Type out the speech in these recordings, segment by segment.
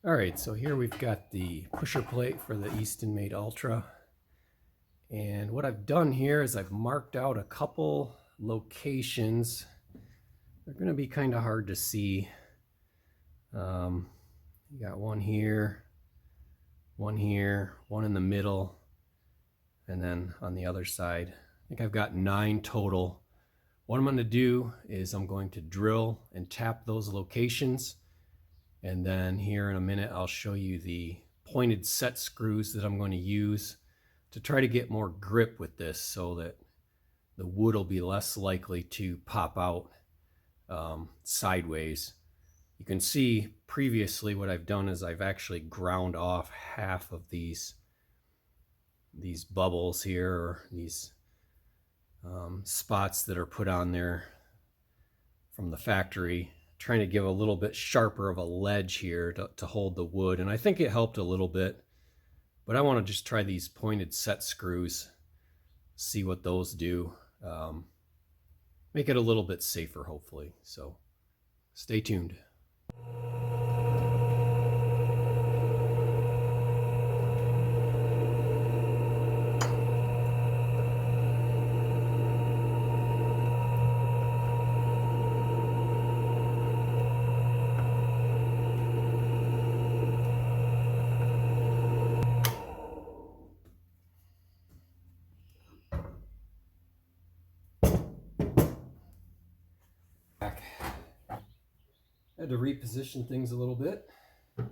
All right, so here we've got the pusher plate for the Eastonmade Ultra. And what I've done here is I've marked out a couple locations. They're going to be kind of hard to see. You got one here, one in the middle, and then on the other side. I think I've got 9 total. What I'm going to do is I'm going to drill and tap those locations. And then here in a minute, I'll show you the pointed set screws that I'm going to use to try to get more grip with this so that the wood will be less likely to pop out sideways. You can see previously what I've done is I've actually ground off half of these bubbles here, or these spots that are put on there from the factory, trying to give a little bit sharper of a ledge here to hold the wood, and I think it helped a little bit. But I want to just try these pointed set screws, see what those do. Make it a little bit safer, hopefully. So stay tuned. Back. Had to reposition things a little bit for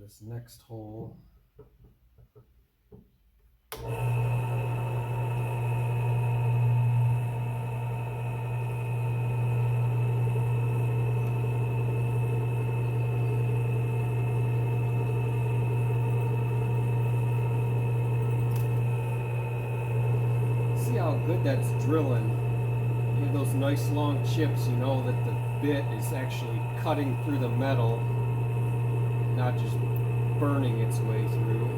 this next hole. See how good that's drilling. You have those nice long chips, you know that the bit is actually cutting through the metal, not just burning its way through.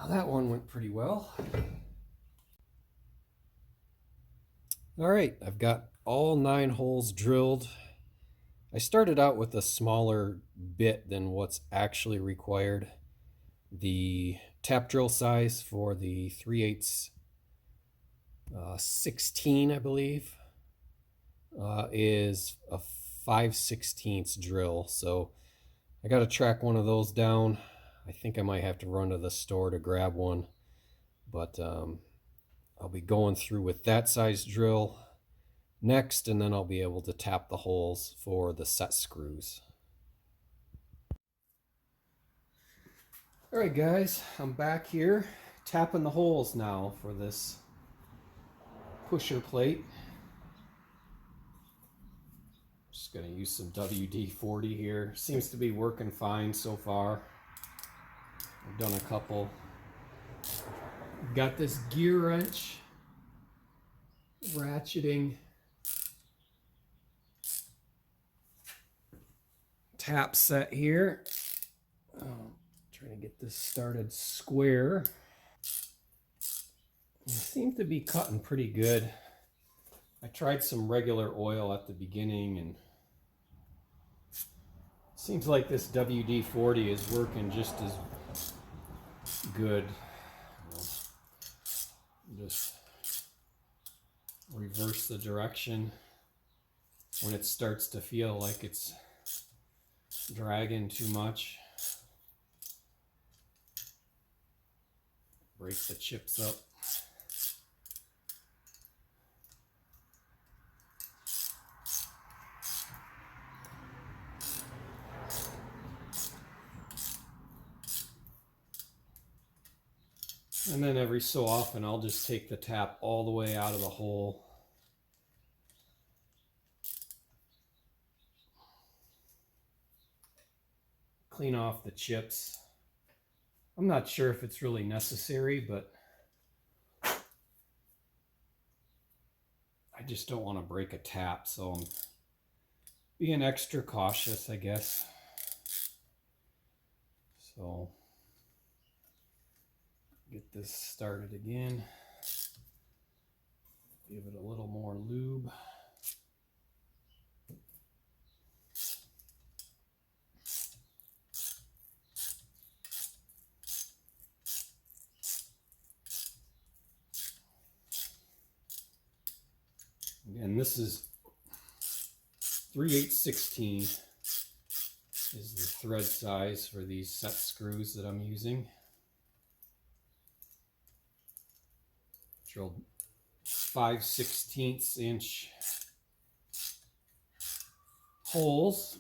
That one went pretty well. All right, I've got all 9 holes drilled. I started out with a smaller bit than what's actually required. The tap drill size for the 3/8 16, I believe, is a 5/16 drill. So I got to track one of those down. I think I might have to run to the store to grab one, but I'll be going through with that size drill next, and then I'll be able to tap the holes for the set screws. All right, guys, I'm back here tapping the holes now for this pusher plate. Just going to use some WD-40 here. Seems to be working fine so far. I've done a couple. Got this gear wrench ratcheting tap set here. Trying to get this started square. It seems to be cutting pretty good. I tried some regular oil at the beginning, and it seems like this WD-40 is working just as good. Just reverse the direction when it starts to feel like it's dragging too much. Break the chips up. And then every so often I'll just take the tap all the way out of the hole. Clean off the chips. I'm not sure if it's really necessary, but I just don't want to break a tap, so I'm being extra cautious, I guess. So get this started again. Give it a little more lube. Again, this is 3/8/16 is the thread size for these set screws that I'm using. Drilled 5/16 inch holes.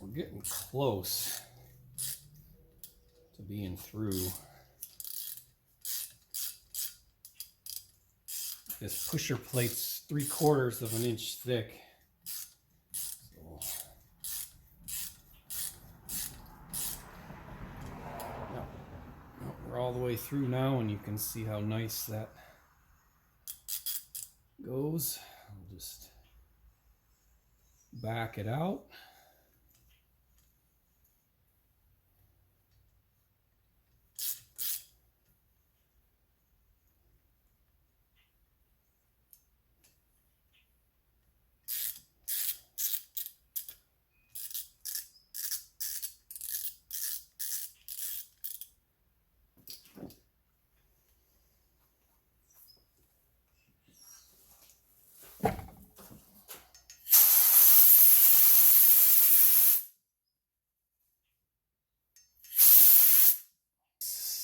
We're getting close to being through. This pusher plate's 3/4 of an inch thick. So, we're all the way through now, and you can see how nice that goes. I'll just back it out.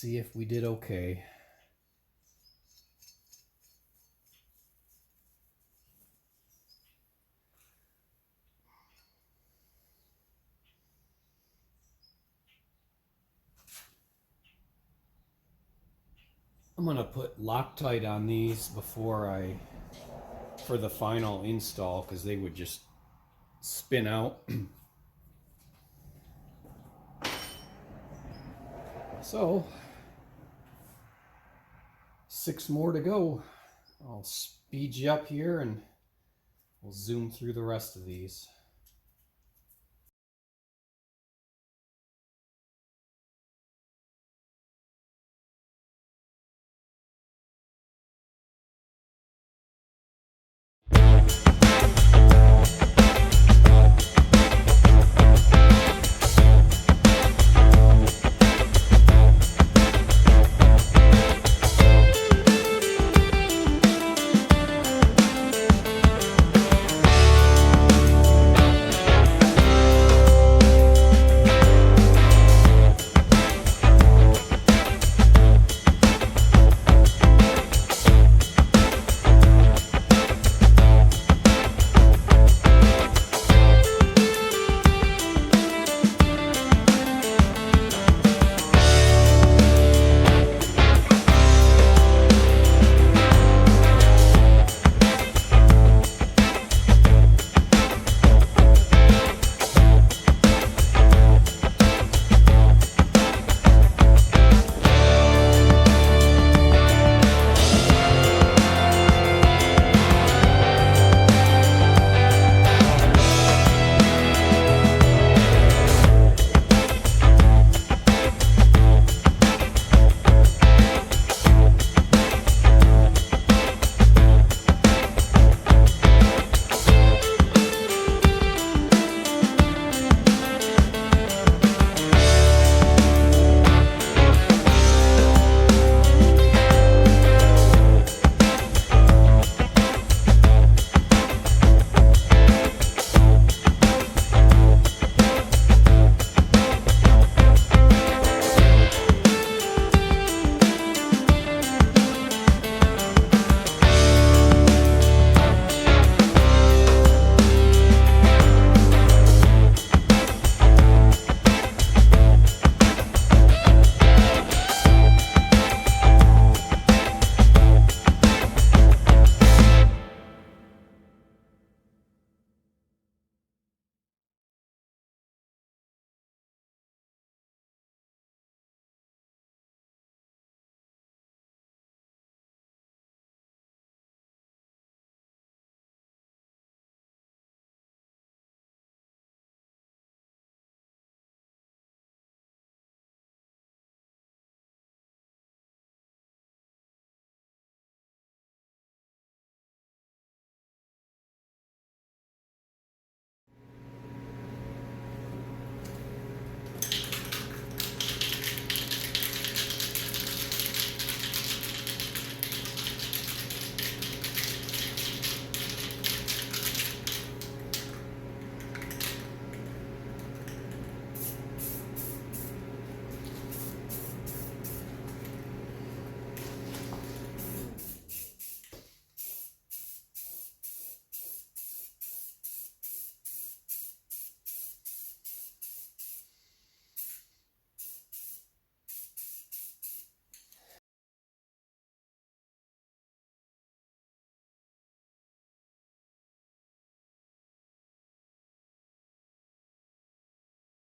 See if we did okay. I'm gonna put Loctite on these for the final install, because they would just spin out. So 6 more to go. I'll speed you up here and we'll zoom through the rest of these.